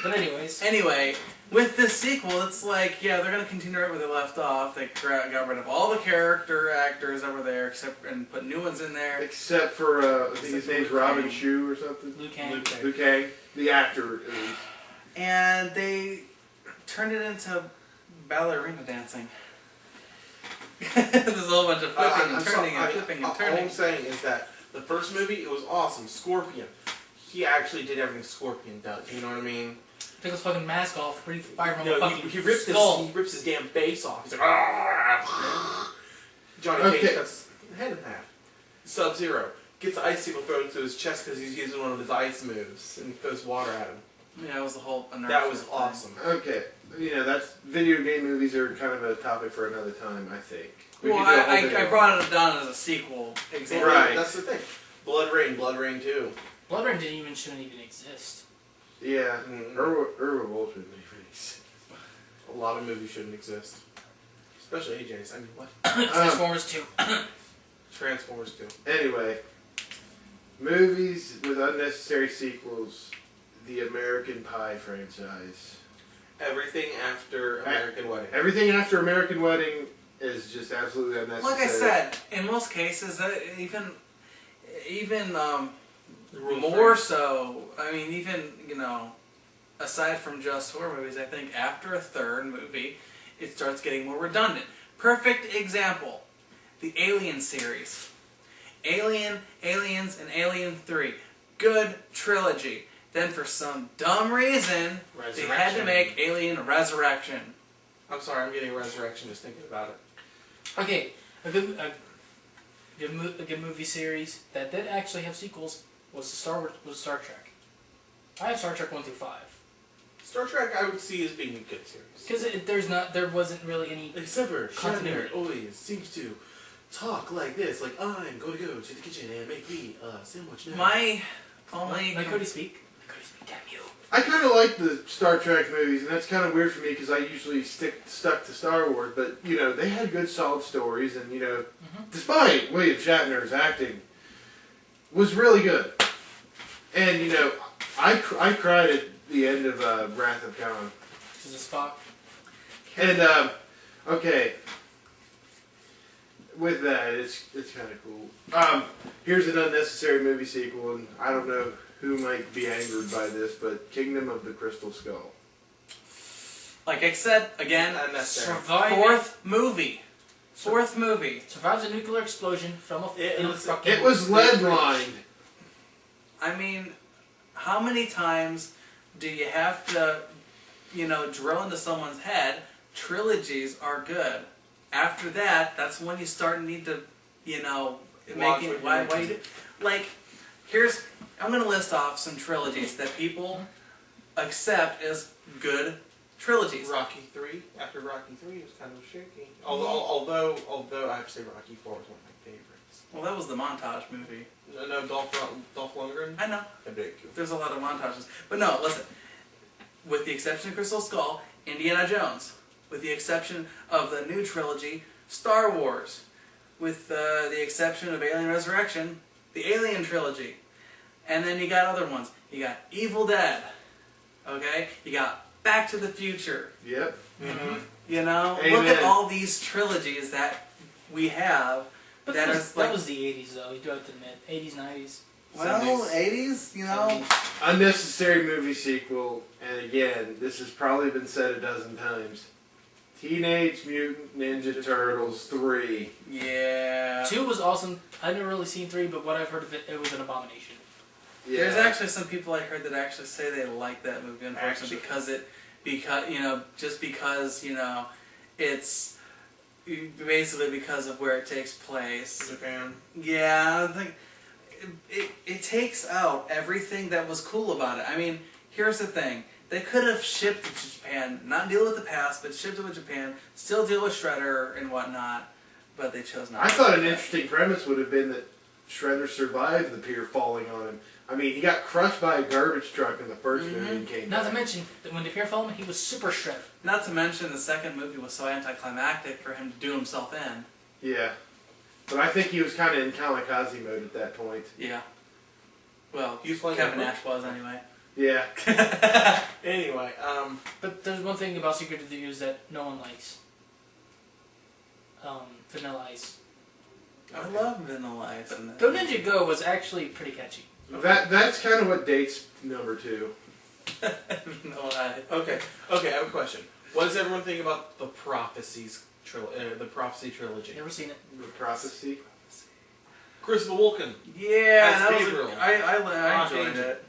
But anyways. Anyway, with this sequel, it's like, yeah, they're going to continue right where they left off. They got rid of all the character actors that were there, and put new ones in there. Except for, I think his name's Robin Shue or something. Liu Kang. Liu Kang. The actor. And they turned it into ballerina dancing. There's a whole bunch of flipping and turning and flipping and turning. All I'm saying is that the first movie, it was awesome. Scorpion. He actually did everything Scorpion does. You know what I mean? Took his fucking mask off, pretty fire from No, fucking he rips skull. he rips his damn face off. He's like, ah! Johnny Cage cuts his head in half. Sub-Zero gets the icicle thrown into his chest because he's using one of his ice moves and throws water at him. Yeah, it was the whole. That was awesome. Okay, you know, that's video game movies are kind of a topic for another time, I think. Well, I brought it down as a sequel example. Right. That's the thing. Blood Rain 2. Blood Rain shouldn't even exist. Yeah, Irwin Wolf shouldn't even exist. A lot of movies shouldn't exist. Especially AJ's. I mean, what? Transformers 2. Transformers 2. Anyway, movies with unnecessary sequels, the American Pie franchise. Everything after American Wedding. Everything after American Wedding is just absolutely unnecessary. Like I said, in most cases, even more so. I mean, even, you know, aside from just horror movies, I think after a third movie, it starts getting more redundant. Perfect example: the Alien series. Alien, Aliens, and Alien 3. Good trilogy. Then for some dumb reason, they had to make Alien Resurrection. I'm sorry, I'm getting Resurrection just thinking about it. Okay, a good movie series that did actually have sequels was Star Trek. I have Star Trek 1 through 5. Star Trek I would see as being a good series. Because there wasn't really any Except for continuity. Shatner always seems to talk like this, like I'm going to go to the kitchen and make me a sandwich now. My only... Like Cody speak? Damn you. I kind of like the Star Trek movies, and that's kind of weird for me because I usually stuck to Star Wars. But you know, they had good, solid stories, and you know, despite William Shatner's acting, was really good. And you know, I cried at the end of Wrath of Khan. This is a Spock. And okay, with that, it's kind of cool. Here's an unnecessary movie sequel, and I don't know who might be angered by this, but Kingdom of the Crystal Skull. Like I said, again, fourth movie. Survives a nuclear explosion from a fucking... It was lead-lined. I mean, how many times do you have to, you know, drill into someone's head? Trilogies are good. After that, that's when you start to need to, you know, making... Why you do, like, here's... I'm going to list off some trilogies that people accept as good trilogies. Rocky 3. After Rocky 3, it was kind of shaky. Although I have to say Rocky 4 was one of my favorites. Well, that was the montage movie. No, Dolph Lundgren? I know. There's a lot of montages. But no, listen. With the exception of Crystal Skull, Indiana Jones. With the exception of the new trilogy, Star Wars. With the exception of Alien Resurrection, the Alien trilogy. And then you got other ones. You got Evil Dead. Okay? You got Back to the Future. Yep. Mm-hmm. You know? Amen. Look at all these trilogies that we have. But that was the 80s, though. You do have to admit. 80s, 90s. Well, 80s, you know? 70s. Unnecessary movie sequel, and again, this has probably been said a dozen times. Teenage Mutant Ninja Turtles 3. Yeah. 2 was awesome. I've never really seen 3, but what I've heard of it, it was an abomination. Yeah. There's actually some people I heard that actually say they like that movie, unfortunately, because you know, it's basically because of where it takes place. Japan. Yeah, I think it takes out everything that was cool about it. I mean, here's the thing. They could have shipped it to Japan, not deal with the past, but shipped it to Japan, still deal with Shredder and whatnot, but they chose not to. I thought an interesting premise would have been that Shredder survived the pier falling on him. I mean, he got crushed by a garbage truck in the first movie and came Not back. to mention that when the pier fell on him, he was super Shredder. Not to mention the second movie was so anticlimactic for him to do himself in. Yeah. But I think he was kind of in kamikaze mode at that point. Yeah. Well, He was playing Kevin Nash was anyway. Yeah. Anyway, But there's one thing about Secret of the Ooze that no one likes. Vanilla Ice. I love Vanilla Ice. Go Ninja Go was actually pretty catchy. That's kind of what dates number 2. Vanilla Ice. okay, I have a question. What does everyone think about the Prophecy trilogy? Never seen it. The Prophecy. Christopher Walken. Yeah, As that was Gabriel. I enjoyed Agent. it.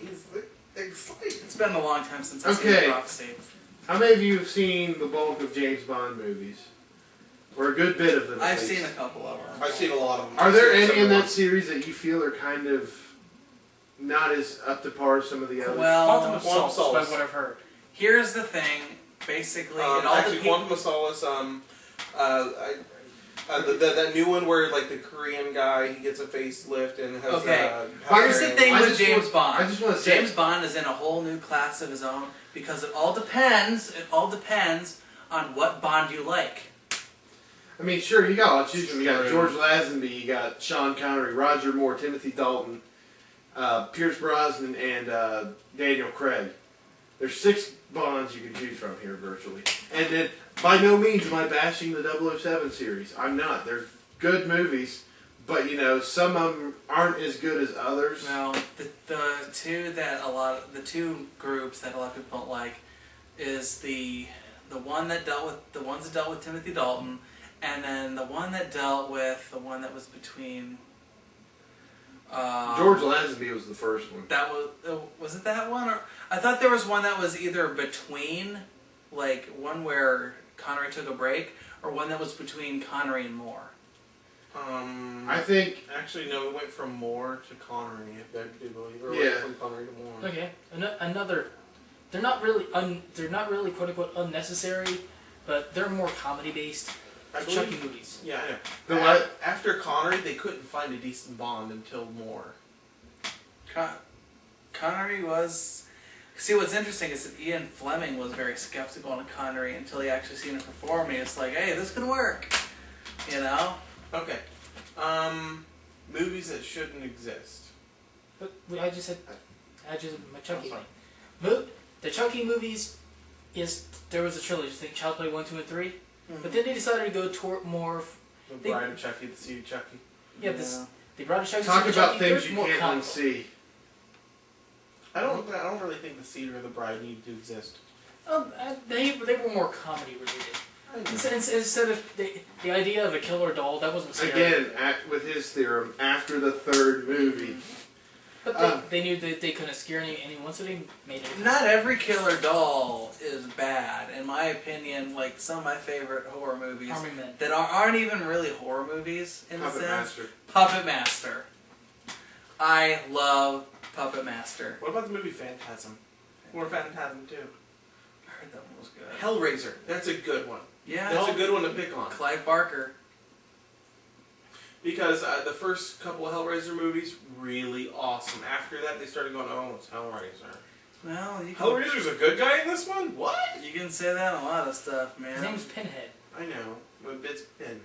He's exciting. It's been a long time since I've Okay. seen Prophecy. How many of you have seen the bulk of James Bond movies? Or a good bit of them, at I've least. seen a couple of them. I've seen a lot of them. Are there I've seen any in several. that series that you feel are kind of not as up to par as some of the others? Well, Quantum of Quantum of Solace, by Solace. what I've heard. here's the thing. Basically, it all Actually, depends. Quantum of Solace. That new one where like the Korean guy he gets a facelift and has. Okay. But Here's the thing I with just James want- Bond. I just want to say, James Bond is in a whole new class of his own because it all depends. It all depends on what Bond you like. I mean, sure, you got a lot to choose from. You got True. George Lazenby, you got Sean Connery, Roger Moore, Timothy Dalton, Pierce Brosnan, and Daniel Craig. There's 6 Bonds you can choose from here, virtually. And then, by no means am I bashing the 007 series. I'm not. They're good movies, but, some of them aren't as good as others. Well, the two groups that a lot of people don't like is the ones that dealt with Timothy Dalton, and then the one that dealt with the one that was between. George Lazenby was the first one. That was it that one, or I thought there was one that was either between, like one where Connery took a break, or one that was between Connery and Moore. I think... Actually, no, we went from Moore to Connery, if I do believe. Or Yeah. went from Connery to Moore. Okay, another. They're not really quote unquote unnecessary, but they're more comedy based. I Chucky believe, movies. yeah, I know. The what? After Connery, they couldn't find a decent Bond until Moore. Connery was. See, what's interesting is that Ian Fleming was very skeptical on Connery until he actually seen him perform. And it's like, hey, this can work, you know. Okay. Movies that shouldn't exist. But I just said my Chucky Oh, thing. The Chucky movies there was a trilogy. I think Child's Play 1, 2, and 3. But then they decided to go toward more. The They- Bride of Chucky, the Seed of Chucky. Yeah, they brought a Chucky. Talk to about Chucky, things they're you more can't comical. unsee. I don't really think the Seed or the Bride need to exist. They were more comedy related. I know. Instead of the idea of a killer doll, that wasn't scary. Again, with his theorem, after the 3rd movie. But they knew that they couldn't scare anyone, so they made it. Not every killer doll is bad, in my opinion. Like some of my favorite horror movies Army Men. that aren't even really horror movies in a Puppet sense. Master. Puppet Master. I love Puppet Master. What about the movie Phantasm? Or Phantasm 2? I heard that one was good. Hellraiser. That's a good one. Yeah, That's a good one to pick on. Clive Barker. Because the first couple of Hellraiser movies, really awesome. After that, they started going, oh, it's Hellraiser. Well, you can, Hellraiser's a good guy in this one? What? you can say that on a lot of stuff, man. His name was Pinhead. I know, but it's Pinhead.